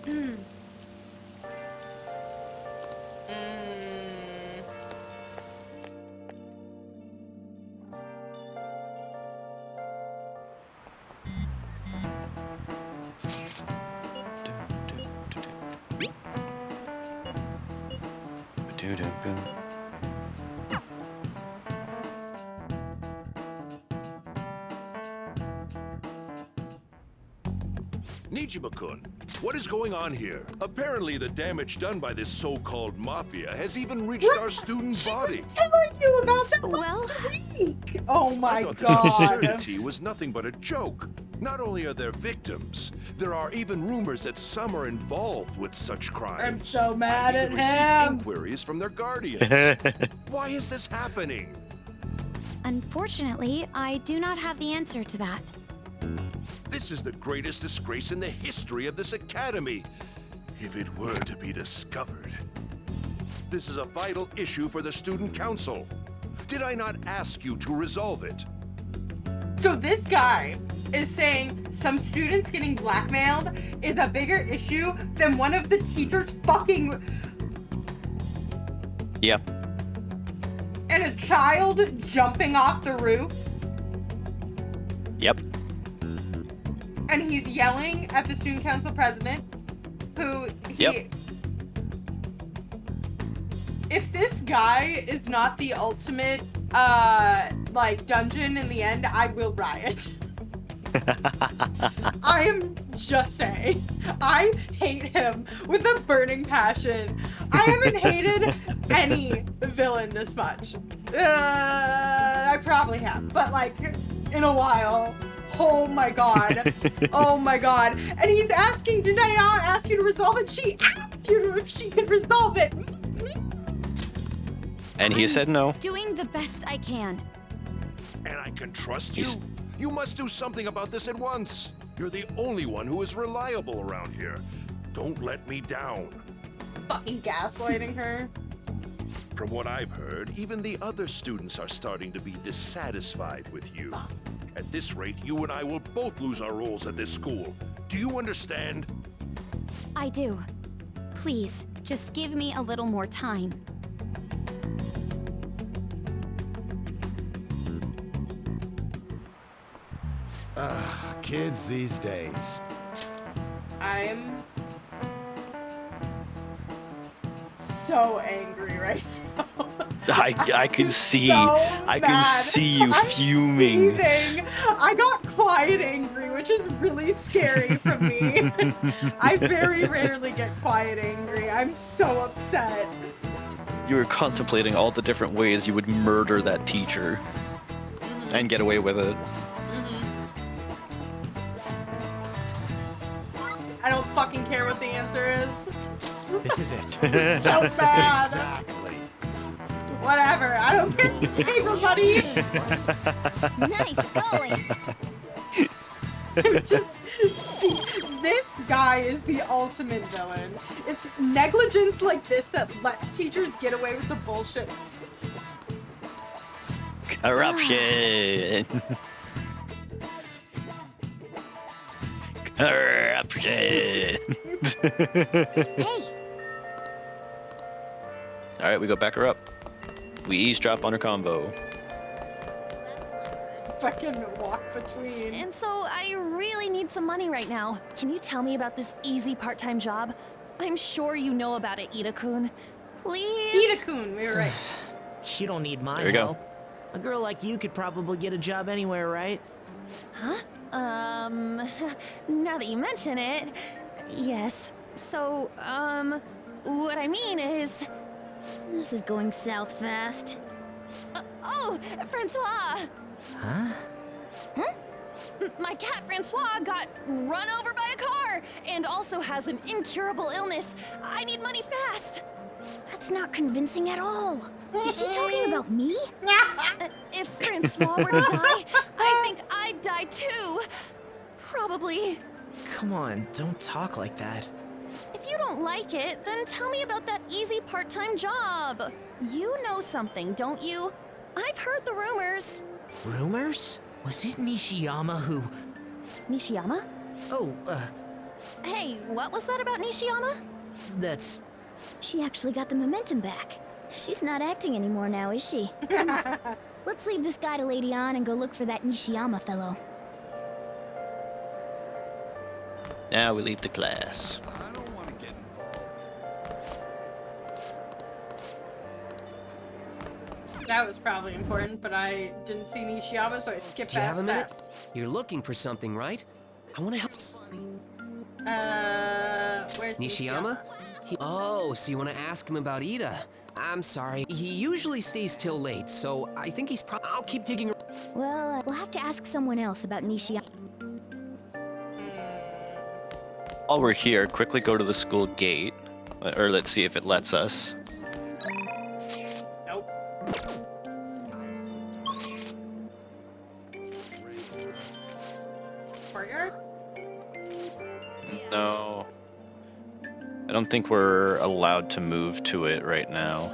Mm. Nijima-kun, what is going on here? Apparently the damage done by this so-called mafia has even reached our student body. Telling you about that last week. Oh my I thought god. this absurdity was nothing but a joke. Not only are there victims, there are even rumors that some are involved with such crimes. I'm so mad I at even received him. inquiries from their guardians. Why is this happening? Unfortunately, I do not have the answer to that. This is the greatest disgrace in the history of this academy, if it were to be discovered. This is a vital issue for the student council. Did I not ask you to resolve it? So this guy is saying some students getting blackmailed is a bigger issue than one of the teachers fucking Yeah. and a child jumping off the roof. Yep. And he's yelling at the student council president, who Yep. If this guy is not the ultimate, like, dungeon in the end, I will riot. I am just saying. I hate him with a burning passion. I haven't hated any villain this much. I probably have, but, like, in a while. Oh my god. Oh my god. And he's asking, did I not ask you to resolve it? She asked you if she could resolve it. And he said no. Doing the best I can. And I can trust you? You must do something about this at once. You're the only one who is reliable around here. Don't let me down. Fucking gaslighting her. From what I've heard, even the other students are starting to be dissatisfied with you. At this rate, you and I will both lose our roles at this school. Do you understand? I do. Please, just give me a little more time. Kids these days. I'm so angry right now. I can see. So I can mad. see you I'm fuming. seething. I got quiet angry, which is really scary for me. I very rarely get quiet angry. I'm so upset. You were contemplating all the different ways you would murder that teacher and get away with it. I don't fucking care what the answer is. This is it. So bad. Exactly. Whatever. I don't care. Paper buddy. Nice going. Just see, this guy is the ultimate villain. It's negligence like this that lets teachers get away with the bullshit. Corruption. Corruption. Hey. All right, we go back her up. We eavesdrop on her combo. fucking walk between. And so I really need some money right now. Can you tell me about this easy part-time job? I'm sure you know about it, Ida-kun. Please? Ida-kun, we were right. You don't need my There you go. help. A girl like you could probably get a job anywhere, right? Huh? Now that you mention it, yes. So, what I mean is... This is going south fast. Oh, Francois! Huh? My cat Francois got run over by a car and also has an incurable illness. I need money fast. That's not convincing at all. Is she talking about me? If Francois were to die, I think I'd die too. Probably. Come on, don't talk like that. If you don't like it, then tell me about that easy part-time job. You know something, don't you? I've heard the rumors. Rumors? Was it Nishiyama who... Nishiyama? Oh, Hey, what was that about Nishiyama? that's... She actually got the momentum back. She's not acting anymore now, is she? Let's leave this guy to Lady On and go look for that Nishiyama fellow. Now we leave the class. I don't want to get involved. That was probably important, but I didn't see Nishiyama, so I skipped Do you have a minute? fast. You're looking for something, right? I want to help. Where's Nishiyama? Oh, so you want to ask him about Ida? I'm sorry. He usually stays till late, so I think he's probably... I'll keep digging. Well, we'll have to ask someone else about Nishiyama. While we're here, quickly go to the school gate. Or let's see if it lets us. Nope. Courtyard? No. I don't think we're allowed to move to it right now.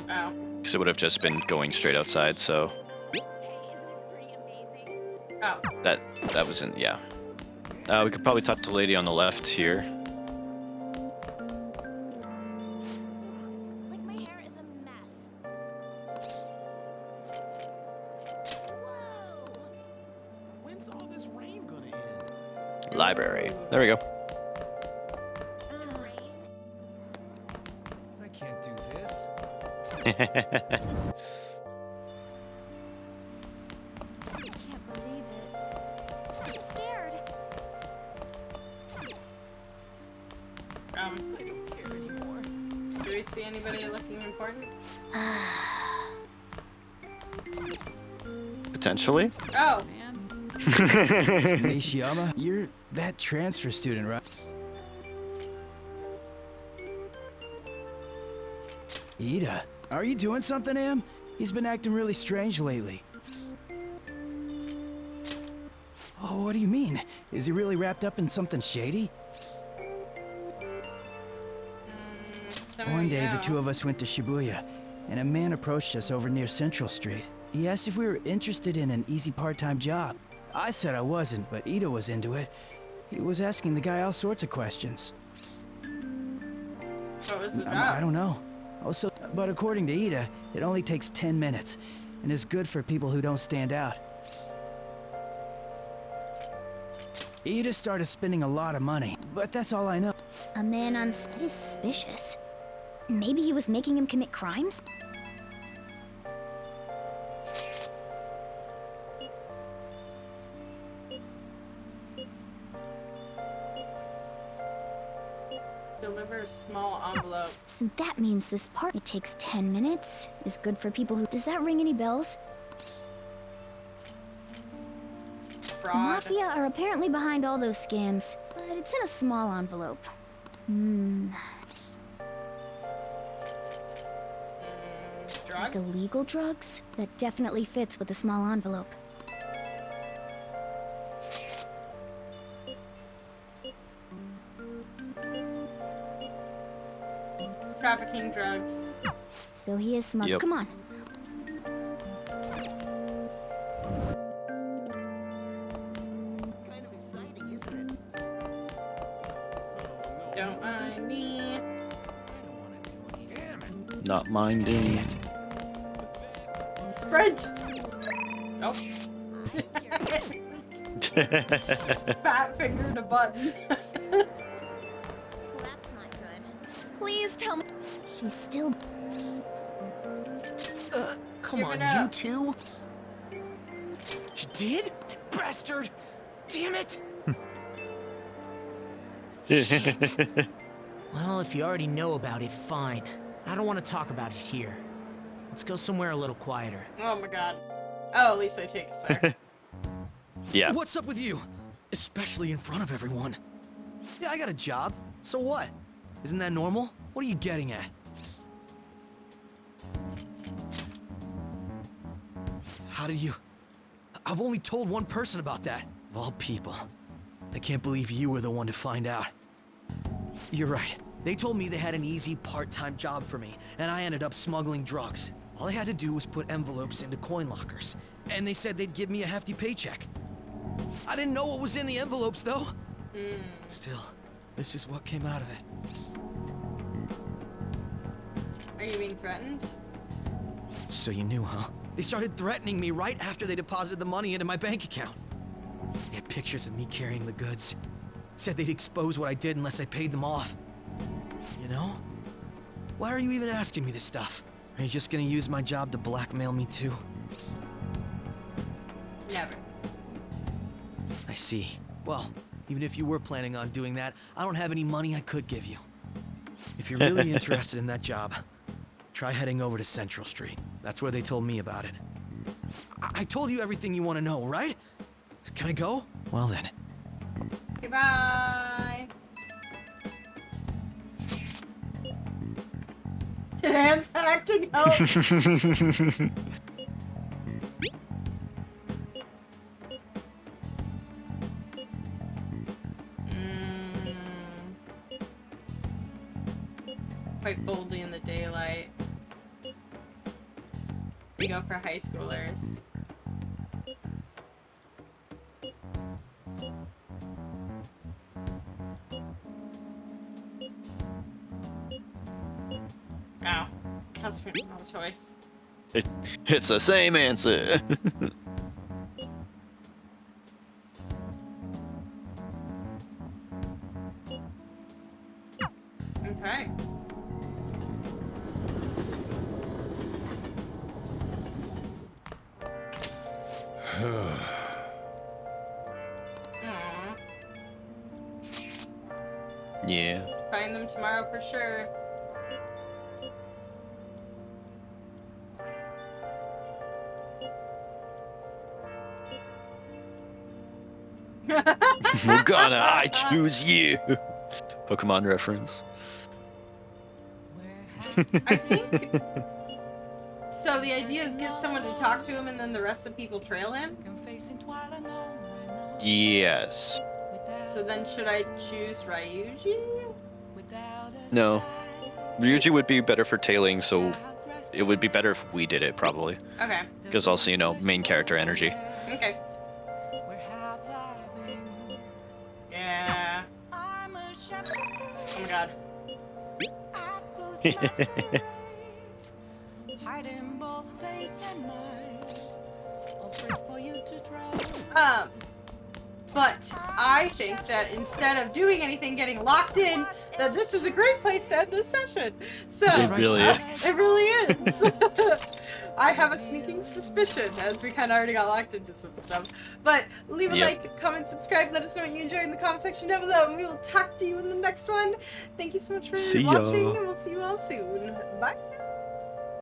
Oh. Because it would have just been going straight outside, so... Oh. That wasn't... yeah. We could probably talk to the lady on the left here. Like my hair is a mess. Whoa! When's all this rain gonna end? Library. There we go. I can't do this. Can't believe it. I'm scared. I don't care anymore. Do we see anybody looking important? Potentially? Oh. Nishiyama, you're that transfer student, right? Ida, are you doing something to him? He's been acting really strange lately. Oh, what do you mean? Is he really wrapped up in something shady? One day, the two of us went to Shibuya, and a man approached us over near Central Street. He asked if we were interested in an easy part-time job. I said I wasn't, but Ida was into it. He was asking the guy all sorts of questions. What was it I about? don't know. Also, but according to Ida, it only takes 10 minutes, and is good for people who don't stand out. Ida started spending a lot of money, but that's all I know. A man on set is suspicious. Maybe he was making him commit crimes? Deliver a small envelope. So that means this part it takes 10 minutes, is good for people who... Does that ring any bells? Fraud. Mafia are apparently behind all those scams, but it's in a small envelope. Like Drugs? illegal drugs? That definitely fits with the small envelope. Trafficking drugs. So he is smuggled. Yep. Come on. Kind of exciting, isn't it? Don't mind me. Not minding. Sprint! Nope. Fat fingered a button. That's not good. Please tell me. She's still. Come Give on, it up. you two? You did? Bastard! Damn it! Shit. Well, if you already know about it, fine. I don't want to talk about it here. Let's go somewhere a little quieter. Oh my god. Oh, at least I take us there. Yeah. What's up with you? Especially in front of everyone. Yeah, I got a job. So what? Isn't that normal? What are you getting at? How did you... I've only told one person about that. Of all people. I can't believe you were the one to find out. You're right. They told me they had an easy part-time job for me, and I ended up smuggling drugs. All I had to do was put envelopes into coin lockers, and they said they'd give me a hefty paycheck. I didn't know what was in the envelopes, though. Still, this is what came out of it. Are you being threatened? So you knew, huh? They started threatening me right after they deposited the money into my bank account. They had pictures of me carrying the goods. Said they'd expose what I did unless I paid them off. You know? Why are you even asking me this stuff? Are you just gonna use my job to blackmail me too? Never. I see. Well, even if you were planning on doing that, I don't have any money I could give you. If you're really interested in that job, try heading over to Central Street. That's where they told me about it. I told you everything you want to know, right? Can I go? Well then. Goodbye. Did Anne's acting help? Quite boldly in the daylight. We go for high schoolers. Ow. That's a wrong choice. It's the same answer. Okay. Aww. Yeah. Find them tomorrow for sure. Morgana, I choose you. Pokemon reference. I think. So the idea is get someone to talk to him and then the rest of the people trail him? Yes. So then should I choose Ryuji? No. Ryuji would be better for tailing, so it would be better if we did it, probably. Okay. Because also, you know, main character energy. Okay. Yeah. Oh my god. But I think that instead of doing anything, getting locked in, that this is a great place to end this session. So It really is. It really is. I have a sneaking suspicion, as we kind of already got locked into some stuff. But leave a like, comment, subscribe, let us know what you enjoyed in the comment section down below, and we will talk to you in the next one. Thank you so much for See ya. watching, and we'll see you all soon. Bye.